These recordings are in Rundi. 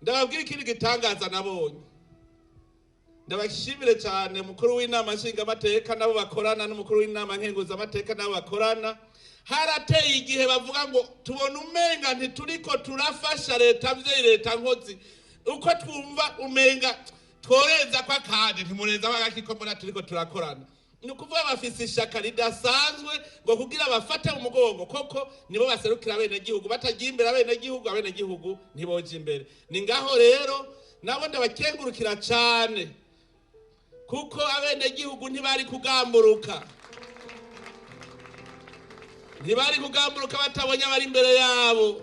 ndababwira ikindi gitangaza nabonye. Ndabashimire cyane umukuru w'inama nshingamateka nabo bakorana n'umukuru w'inama nkenguzamateka nabo bakorana. Harateye igihe bavuga ngo tubona umenga ntituriko turafasha leta vye leta nkozi uko twumva umenga tworeza kwa kandi ntimureza bagakiko mbona turiko turakorana. Nukuvuga bafise ishaka ridasanzwe ngo kugira bafate umugongo koko nibo baserukira abenegihugu batagiye imbere abenegihugu ntiboje imbere. Ni ngaho rero nabo ndabakengurukira cyane kuko abenegihugu ntibari kugamburuka batabonye abari imbere yabo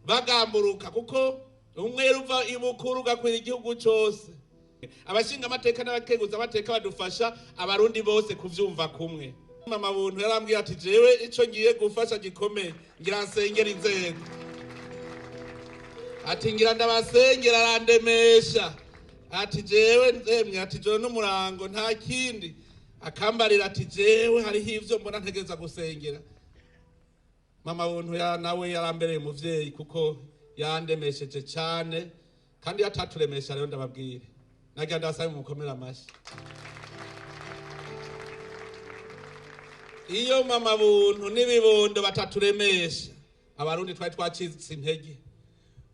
bagamburuka kuko umwe ruva umukuru gakwira igihugu cyose. Abashingamateka n'abakenguzamateka badufasha Abarundi bose kuvyumva kumwe. Mama Buntu yarambwiye ati jewe ico ngiye gufasha gikomeye ngira nsengera inzego, ati ngira ndabasengera arandemesha, ati jewe nzemwe, ati jewe n'umurango nta kindi, akambarira ati jewe hariho ivyo mbona ntegeza gusengera. Mama Buntu nawe yarambereye umuvyeyi kuko yandemesheje cyane kandi yataturemesha. Rero ndababwire nagira ndasabe mukomera amashi. Iyo Mama Buntu n'ibibondo bataturemesha Abarundi twari twacitse intege,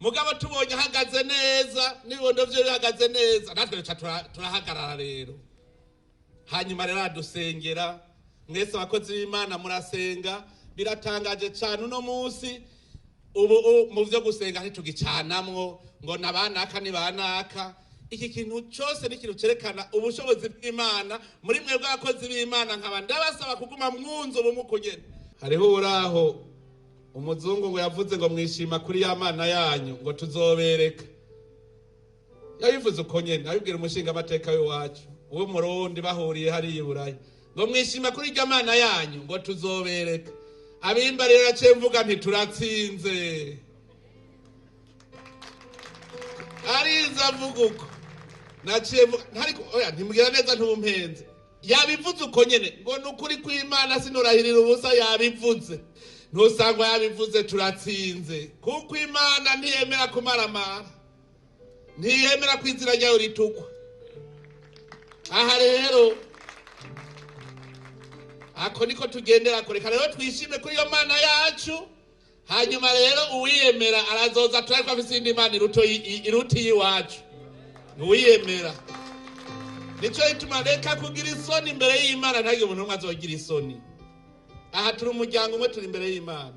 mugabo tubonye ahagaze neza n'ibibondo vyo bihagaze neza natwe turahagarara. Rero hanyuma rero adusengera mwese abakozi b'Imana murasenga, biratangaje cyane uno munsi. Ubu mu vyo gusenga ntitugicanamwo ngo nabanaka ni banaka. Iki kintu cyose ni kintu cerekana ubushobozi bw'Imana muri mwe bw'abakozi b'Imana. Nkaba ndabasaba kuguma mwunzo bumukugene. Hariho uraho umuzungu ngo yavuze ngo mwishima kuri ya Mana yanyu ngo tuzobereka. Yabivuze uko nyene abibwira umushingamateka we wacu uwo murundi bahuriye hari Burayi ngo mwishima kuri ya Mana yanyu ngo tuzobereka. Abimba rero aciye mvuga nti turatsinze. Ariza vuga uko naciye ntariko oya ntimugira neza ntumpenze. Yabivuze uko nyene ngo nukuri kw'Imana sinurahirira ubusa. Yabivuze ntusangwa yabivuze turatsinze kuko Imana ntiyemera kumaramara, ntiyemera kwizira ryayo ritukwa. Aha rero ako niko tugendera koreka rero twishime kuri iyo Mana yacu. Hanyuma rero uwiyemera arazoza turariko afise indi Mana iruti yiwacu. Uwiyemera nico ituma reka kugira isoni imbere y'Imana, ntagire umuntu umwe azogira isoni. Aha turi umuryango umwe, turi imbere y'Imana.